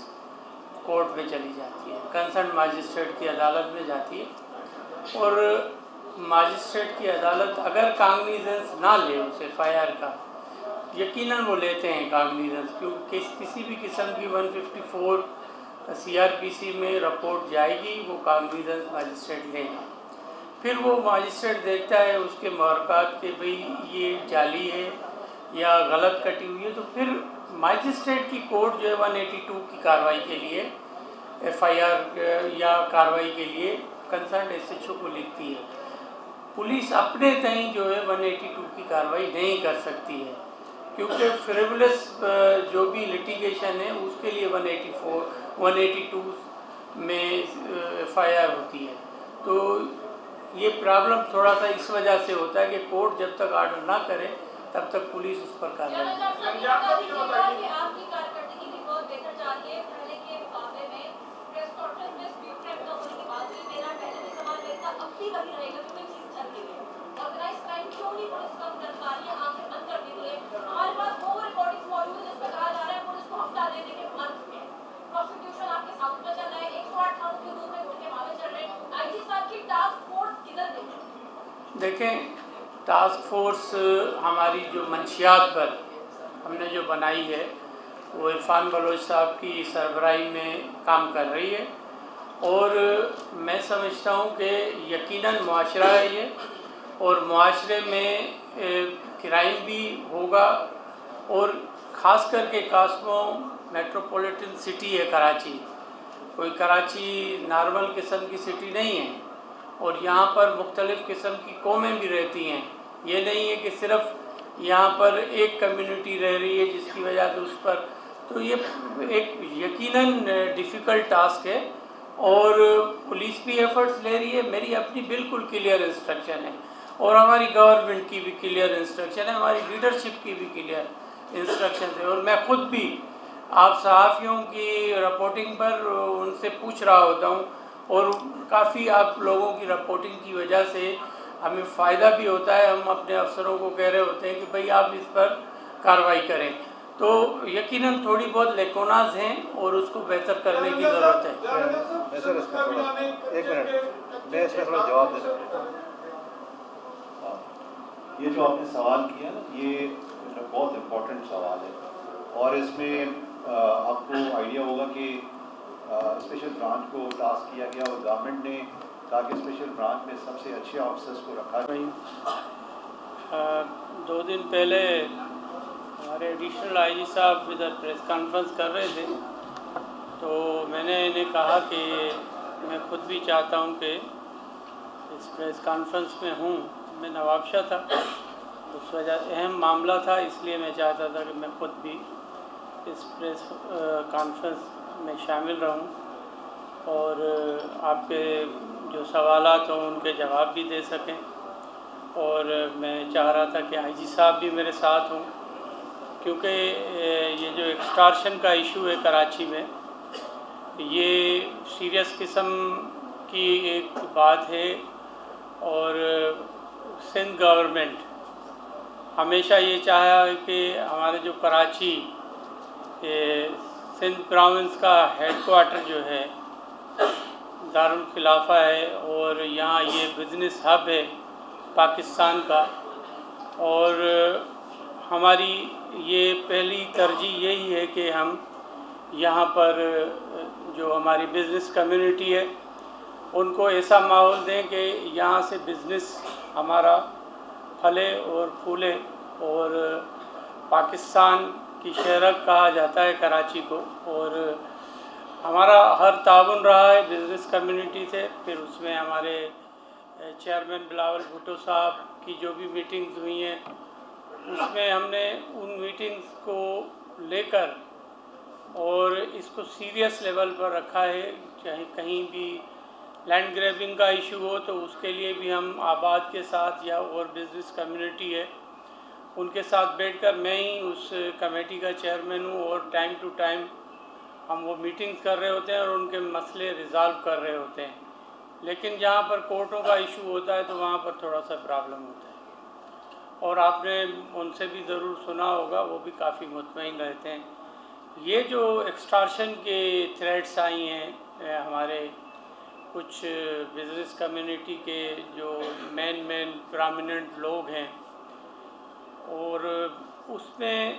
कोर्ट में चली जाती है, कंसर्न मजिस्ट्रेट की अदालत में जाती है और मजिस्ट्रेट की अदालत अगर कागनीजेंस ना ले उस FIR का, यकीनन वो लेते हैं कागनीजेंस, क्योंकि किसी भी किस्म की 154 CRPC में रिपोर्ट जाएगी वो कागनीजेंस मजिस्ट्रेट लेगा। फिर वो मजिस्ट्रेट देखता है उसके महरक़ात के भाई ये जाली है या गलत कटी हुई है, तो फिर मजिस्ट्रेट की कोर्ट जो है 182 की कार्रवाई के लिए FIR या कार्रवाई के लिए कंसर्न SHO को लिखती है। पुलिस अपने तय जो है 182 की कार्रवाई नहीं कर सकती है, क्योंकि फ्रिवलेस जो भी लिटिगेशन है उसके लिए 182 में FIR होती है। तो ये प्रॉब्लम थोड़ा सा इस वजह से होता है कि कोर्ट जब तक ऑर्डर ना करे तब तक पुलिस उस पर कार्रवाई देखें। टास्क फोर्स हमारी जो मंशियात पर हमने जो बनाई है वो इरफान बलोच साहब की सरबराही में काम कर रही है और मैं समझता हूँ कि यकीनन मुआशरा है ये और मुआशरे में क्राइम भी होगा और ख़ास करके कास्मो मेट्रोपॉलिटन सिटी है कराची, कोई कराची नॉर्मल किस्म की सिटी नहीं है और यहाँ पर मुख्तलिफ़ किस्म की कौमें भी रहती हैं। ये नहीं है कि सिर्फ यहाँ पर एक कम्युनिटी रह रही है जिसकी वजह से उस पर, तो ये एक यकीनन डिफ़िकल्ट टास्क है और पुलिस भी एफ़र्ट्स ले रही है। मेरी अपनी बिल्कुल क्लियर इंस्ट्रक्शन है और हमारी गवर्नमेंट की भी क्लियर इंस्ट्रक्शन है, हमारी लीडरशिप की भी क्लियर इंस्ट्रक्शन है और मैं ख़ुद भी आप सहाफ़ियों की रिपोर्टिंग पर उनसे पूछ रहा होता हूँ और काफ़ी आप लोगों की रिपोर्टिंग की वजह से हमें फ़ायदा भी होता है। हम अपने अफसरों को कह रहे होते हैं कि भाई आप इस पर कार्रवाई करें, तो यकीनन थोड़ी बहुत लेकोनाज हैं और उसको बेहतर करने की ज़रूरत है। मैं सर इसमें एक मिनट मैं इसमें थोड़ा जवाब दे सकता हूँ। ये जो आपने सवाल किया ना, ये बहुत इम्पोर्टेंट सवाल है اور اس میں آپ کو آئیڈیا ہوگا کہ اسپیشل برانچ کو ٹاسک کیا گیا اور گورنمنٹ نے کہا کہ اسپیشل برانچ میں سب سے اچھے آفیسرس کو رکھا ہے. 2 دن پہلے ہمارے ایڈیشنل آئی جی صاحب ادھر پریس کانفرنس کر رہے تھے، تو میں نے انہیں کہا کہ میں خود بھی چاہتا ہوں کہ اس پریس کانفرنس میں ہوں. میں نواب شاہ تھا، اس وجہ اہم معاملہ تھا، اس لیے میں چاہتا تھا کہ میں خود بھی اس پریس کانفرنس میں شامل رہوں اور آپ کے جو سوالات ہوں ان کے جواب بھی دے سکیں. اور میں چاہ رہا تھا کہ آئی جی صاحب بھی میرے ساتھ ہوں، کیونکہ یہ جو ایکسٹارشن کا ایشو ہے کراچی میں، یہ سیریس قسم کی ایک بات ہے. اور سندھ گورنمنٹ ہمیشہ یہ چاہا ہے کہ ہمارے جو کراچی سندھ پراونس کا ہیڈ کوارٹر جو ہے دارالخلافہ ہے، اور یہاں یہ بزنس ہب ہے پاکستان کا، اور ہماری یہ پہلی ترجیح یہی ہے کہ ہم یہاں پر جو ہماری بزنس کمیونٹی ہے ان کو ایسا ماحول دیں کہ یہاں سے بزنس ہمارا پھلے اور پھولے. اور پاکستان کی شہرک کہا جاتا ہے کراچی کو، اور ہمارا ہر تعاون رہا ہے بزنس کمیونٹی سے. پھر اس میں ہمارے چیئرمین بلاول بھٹو صاحب کی جو بھی میٹنگز ہوئی ہیں، اس میں ہم نے ان میٹنگز کو لے کر اور اس کو سیریس لیول پر رکھا ہے. چاہے کہیں بھی لینڈ گریبنگ کا ایشو ہو تو اس کے لیے بھی ہم آباد کے ساتھ یا اور بزنس کمیونٹی ہے ان کے ساتھ بیٹھ کر، میں ہی اس کمیٹی کا چیئرمین ہوں، اور ٹائم ٹو ٹائم ہم وہ میٹنگز کر رہے ہوتے ہیں اور ان کے مسئلے ریزالو کر رہے ہوتے ہیں. لیکن جہاں پر کورٹوں کا ایشو ہوتا ہے تو وہاں پر تھوڑا سا پرابلم ہوتا ہے، اور آپ نے ان سے بھی ضرور سنا ہوگا، وہ بھی کافی مطمئن رہتے ہیں. یہ جو ایکسٹارشن کے تھریٹس آئی ہیں ہمارے کچھ بزنس کمیونٹی کے جو مین پرامیننٹ لوگ ہیں، اور اس میں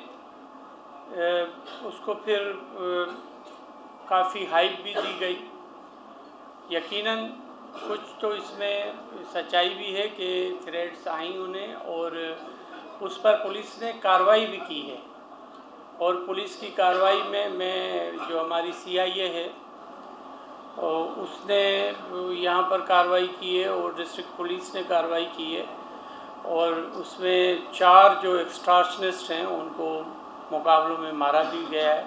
اس کو پھر کافی ہائپ بھی دی گئی. یقیناً کچھ تو اس میں سچائی بھی ہے کہ تھریٹس آئیں انہیں، اور اس پر پولیس نے کارروائی بھی کی ہے. اور پولیس کی کارروائی میں جو ہماری سی آئی اے ہے اس نے یہاں پر کارروائی کی ہے، اور ڈسٹرکٹ پولیس نے کارروائی کی ہے، اور اس میں 4 جو ایکسٹارشنسٹ ہیں ان کو مقابلوں میں مارا بھی گیا ہے،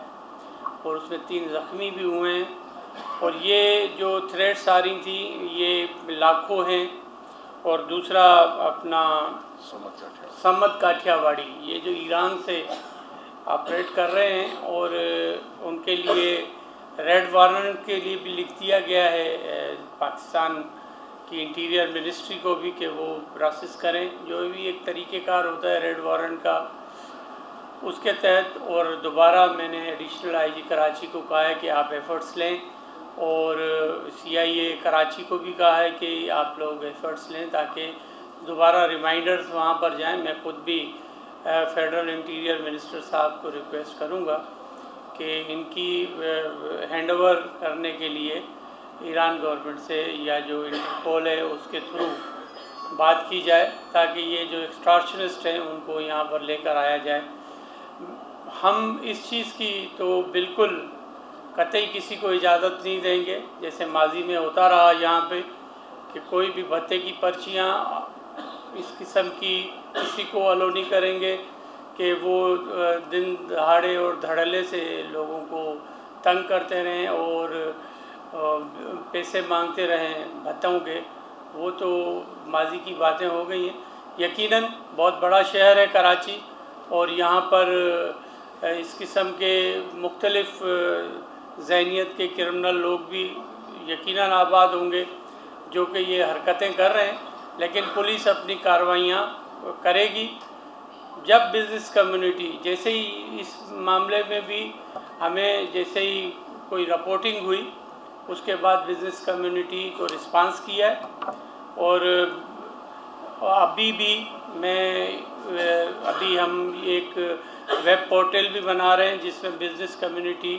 اور اس میں 3 زخمی بھی ہوئے ہیں. اور یہ جو تھریٹس آ رہی تھیں یہ لاکھوں ہیں. اور دوسرا اپنا سمت کاٹھیا واڑی، یہ جو ایران سے آپریٹ کر رہے ہیں، اور ان کے لیے ریڈ وارنٹ کے لیے بھی لکھ دیا گیا ہے پاکستان کی انٹیریئر منسٹری کو بھی کہ وہ پروسیس کریں، جو بھی ایک طریقہ کار ہوتا ہے ریڈ وارنٹ کا اس کے تحت. اور دوبارہ میں نے ایڈیشنل آئی جی کراچی کو کہا ہے کہ آپ ایفرٹس لیں، اور سی آئی اے کراچی کو بھی کہا ہے کہ آپ لوگ ایفرٹس لیں تاکہ دوبارہ ریمائنڈرز وہاں پر جائیں. میں خود بھی فیڈرل انٹیریئر منسٹر صاحب کو ریکویسٹ کروں گا کہ ان کی ہینڈ اوور کرنے کے لیے ایران گورنمنٹ سے یا جو انٹرپول ہے اس کے تھرو بات کی جائے تاکہ یہ جو ایکسٹارشنسٹ ہیں ان کو یہاں پر لے کر آیا جائے. ہم اس چیز کی تو بالکل قطعی کسی کو اجازت نہیں دیں گے، جیسے ماضی میں ہوتا رہا یہاں پہ کہ کوئی بھی بھتے کی پرچیاں اس قسم کی کسی کو الو نہیں کریں گے کہ وہ دن دہاڑے اور دھڑلے سے لوگوں کو تنگ کرتے رہیں اور پیسے مانگتے رہیں بھتوں کے. وہ تو ماضی کی باتیں ہو گئی ہیں. یقیناً بہت بڑا شہر ہے کراچی، اور یہاں پر اس قسم کے مختلف ذہنیت کے کرمنل لوگ بھی یقیناً آباد ہوں گے جو کہ یہ حرکتیں کر رہے ہیں. لیکن پولیس اپنی کارروائیاں کرے گی. جب بزنس کمیونٹی جیسے ہی اس معاملے میں بھی ہمیں جیسے ہی کوئی رپورٹنگ ہوئی اس کے بعد بزنس کمیونٹی کو رسپانس کیا ہے. اور ابھی بھی میں अभी हम एक वेब पोर्टल भी बना रहे हैं जिसमें बिज़नेस कम्युनिटी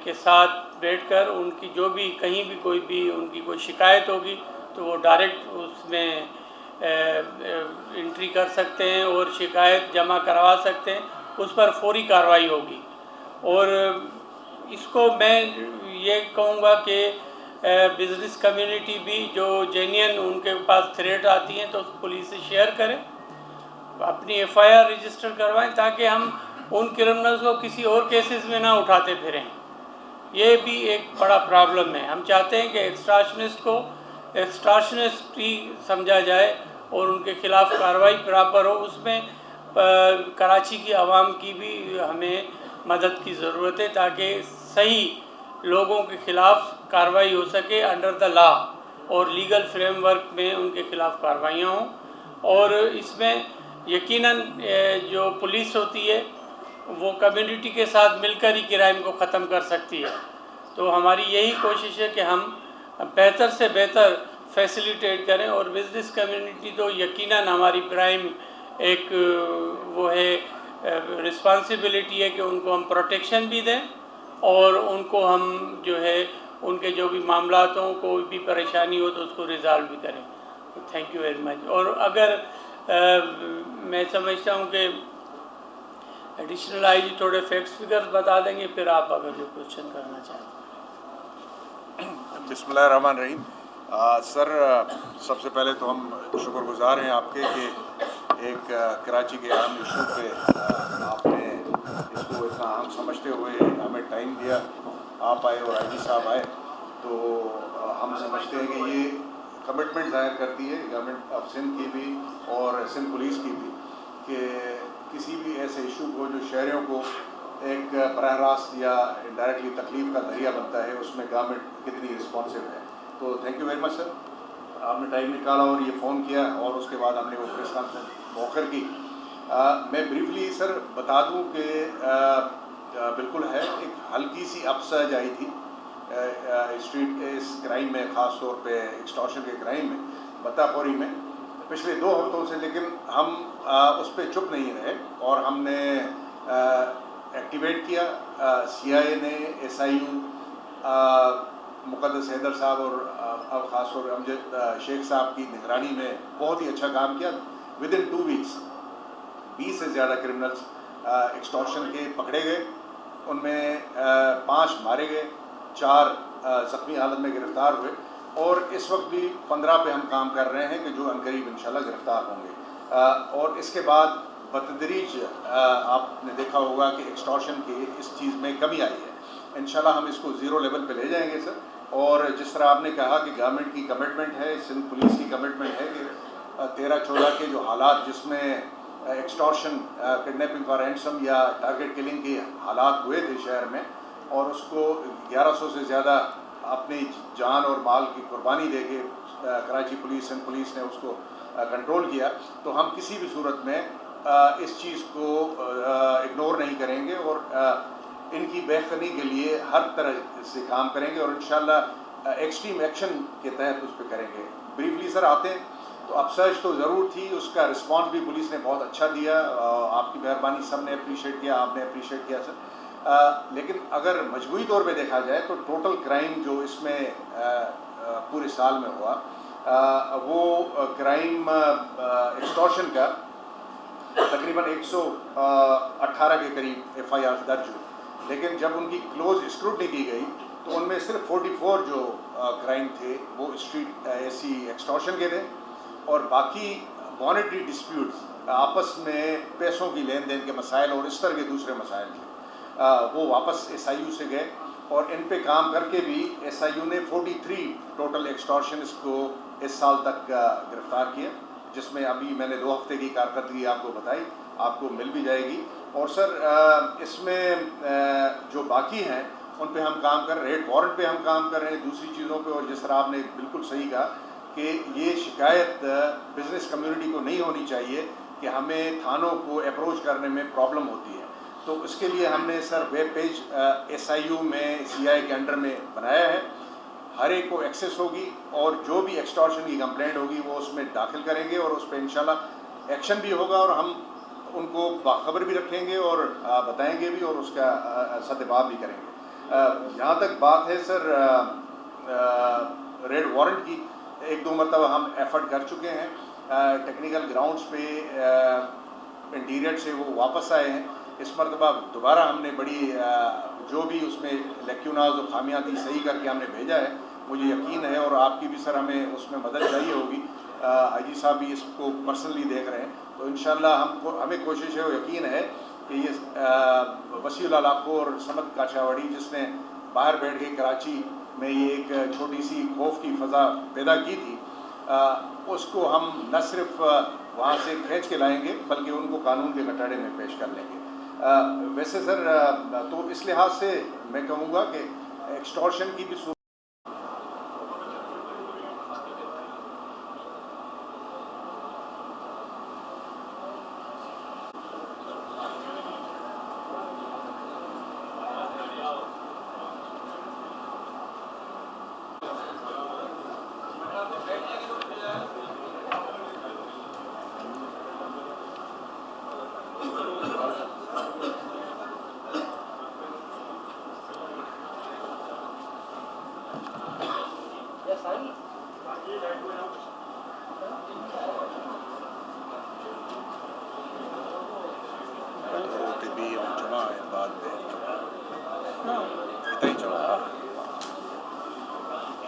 के साथ बैठकर उनकी जो भी कहीं भी कोई भी उनकी कोई शिकायत होगी तो वो डायरेक्ट उसमें एंट्री कर सकते हैं और शिकायत जमा करवा सकते हैं, उस पर फौरी कार्रवाई होगी। और इसको मैं ये कहूँगा कि बिज़नेस कम्युनिटी भी जो जेन्युइन उनके पास थ्रेट आती हैं तो पुलिस से शेयर करें, अपनी FIR रजिस्टर करवाएं ताकि हम उन क्रिमिनल्स को किसी और केसेस में ना उठाते फिरें। ये भी एक बड़ा प्रॉब्लम है। हम चाहते हैं कि एक्सटॉर्शनिस्ट को एक्सटॉर्शनिस्ट ही समझा जाए और उनके खिलाफ़ कार्रवाई प्रॉपर हो। उसमें कराची की आवाम की भी हमें मदद की ज़रूरत है ताकि सही लोगों के ख़िलाफ़ कार्रवाई हो सके अंडर द लॉ और लीगल फ्रेमवर्क में उनके ख़िलाफ़ कार्रवाइयाँ हों। और इसमें यकीनन जो पुलिस होती है वो कम्युनिटी के साथ मिलकर ही क्राइम को ख़त्म कर सकती है। तो हमारी यही कोशिश है कि हम बेहतर से बेहतर फैसिलिटेट करें और बिज़नेस कम्युनिटी तो यकीनन हमारी प्राइम एक वो है रिस्पॉन्सिबिलिटी है कि उनको हम प्रोटेक्शन भी दें और उनको हम जो है उनके जो भी मामलात हों, कोई भी परेशानी हो तो उसको रिज़ॉल्व भी करें। Thank you very much. और अगर मैं समझता हूँ कि एडिशनल आईजी थोड़े फैक्ट्स फिगर्स बता देंगे, फिर आप अगर जो क्वेश्चन करना चाहें। बिस्मिल्लाहिर्रहमानिर्रहीम। सर, सबसे पहले तो हम शुक्रगुजार हैं आपके कि एक कराची के अहम इशू पे आपने इसको इतना अहम समझते हुए हमें टाइम दिया। आप आए और आईजी साहब आए तो हम समझते हैं कि ये कमिटमेंट ज़ाहिर करती है गवर्नमेंट ऑफ सिंध की भी और सिंध पुलिस की भी कि किसी भी ऐसे इशू को जो शहरियों को एक बराह रास्त या डायरेक्टली तकलीफ़ का जरिया बनता है उसमें गवर्नमेंट कितनी रिस्पॉन्सिव है। तो thank you very much sir, आपने टाइम निकाला और ये फ़ोन किया और उसके बाद हमने वो प्रेस कॉन्फ्रेंस मौखर की। मैं ब्रीफली सर बता दूं कि बिल्कुल है, एक हल्की सी अपसर्ज आई थी स्ट्रीट इस क्राइम में, ख़ास तौर पे एक्सटॉर्शन के क्राइम में, बत्ताखोरी में पिछले 2 हफ्तों से, लेकिन हम उस पर चुप नहीं रहे और हमने एक्टिवेट किया। CIA ने SIU मुक़द्दस हैदर साहब और अब ख़ास तौर पर अमजद शेख साहब की निगरानी में बहुत ही अच्छा काम किया। विदिन 2 वीक्स 20 से ज़्यादा क्रिमिनल्स एक्सटॉर्शन के पकड़े गए, उनमें 5 मारे गए, 4 ज़ख्मी हालत में गिरफ़्तार हुए और इस वक्त भी 15 पे हम काम कर रहे हैं कि जो अनकरीब इंशाल्लाह गिरफ़्तार होंगे। और इसके बाद बतदरीज आपने देखा होगा कि एक्सटॉर्शन की इस चीज़ में कमी आई है। इंशाल्लाह हम इसको ज़ीरो लेवल पे ले जाएंगे सर। और जिस तरह आपने कहा कि गवर्नमेंट की कमिटमेंट है, सिंध पुलिस की कमिटमेंट है कि 13-14 के जो हालात जिसमें एक्सटॉर्शन, किडनैपिंग फॉर रैंसम या टारगेट किलिंग के हालात हुए थे शहर में और उसको 1100 से ज़्यादा अपनी जान और माल की कुर्बानी दे के कराची पुलिस, सिंध पुलिस ने उसको कंट्रोल किया। तो हम किसी भी सूरत में इस चीज़ को इग्नोर नहीं करेंगे और इनकी बेखनी के लिए हर तरह से काम करेंगे और इंशाल्लाह एक्सट्रीम एक्शन के तहत उस पर करेंगे। ब्रीफली सर आते हैं तो अपसर्ज तो ज़रूर थी, उसका रिस्पांस भी पुलिस ने बहुत अच्छा दिया। आपकी मेहरबानी, सब ने अप्रीशिएट किया, आपने अप्रीशिएट किया सर। लेकिन अगर मजमूई तौर पे देखा जाए तो टोटल क्राइम जो इसमें पूरे साल में हुआ वो क्राइम एक्सटॉर्शन का तकरीबन 118 के करीब FIR दर्ज हुई, लेकिन जब उनकी क्लोज स्क्रूटनी की गई तो उनमें सिर्फ 44 जो क्राइम थे वो स्ट्रीट ऐसी एक्सटॉर्शन के थे और बाकी मॉनेटरी डिस्प्यूट्स, आपस में पैसों की लेन देन के मसाइल और इस तरह के दूसरे मसाइल थे, वो वापस SIU से गए और इन पे काम करके भी SIU ने 43 टोटल एक्सटॉर्शंस को इस साल तक गिरफ़्तार किया, जिसमें अभी मैंने 2 हफ्ते की कारकर्दगी आपको बताई, आपको मिल भी जाएगी। और सर इसमें जो बाकी हैं उन पे हम काम कर रहे हैं, रेड वारंट पे हम काम कर रहे हैं, दूसरी चीज़ों पे। और जिस तरह आपने बिल्कुल सही कहा कि ये शिकायत बिज़नेस कम्युनिटी को नहीं होनी चाहिए कि हमें थानों को अप्रोच करने में प्रॉब्लम होती है, तो उसके लिए हमने सर वेब पेज SIU में CI के अंडर में बनाया है, हर एक को एक्सेस होगी और जो भी एक्सटॉर्शन की कंप्लेंट होगी वो उसमें दाखिल करेंगे और उस पर इंशाल्लाह एक्शन भी होगा और हम ان کو باخبر بھی رکھیں گے اور بتائیں گے بھی اور اس کا سدباب بھی کریں گے. جہاں تک بات ہے سر ریڈ وارنٹ کی، 1-2 مرتبہ ہم ایفرٹ کر چکے ہیں. ٹیکنیکل گراؤنڈز پہ انٹیریئر سے وہ واپس آئے ہیں. اس مرتبہ دوبارہ ہم نے بڑی جو بھی اس میں لیکیوناز اور خامیاں تھی صحیح کر کے ہم نے بھیجا ہے. مجھے یقین ہے اور آپ کی بھی سر ہمیں اس میں مدد چاہیے ہوگی. آئی جی صاحب بھی اس کو پرسنلی دیکھ رہے ہیں، تو انشاءاللہ ہمیں کوشش ہے اور یقین ہے کہ یہ وسیع العلاقوں اور سمت کاشاوڑی جس نے باہر بیٹھ کے کراچی میں یہ ایک چھوٹی سی خوف کی فضا پیدا کی تھی، اس کو ہم نہ صرف وہاں سے کھینچ کے لائیں گے بلکہ ان کو قانون کے کٹڑے میں پیش کر لیں گے. ویسے سر تو اس لحاظ سے میں کہوں گا کہ ایکسٹورشن کی بھی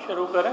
شروع کریں.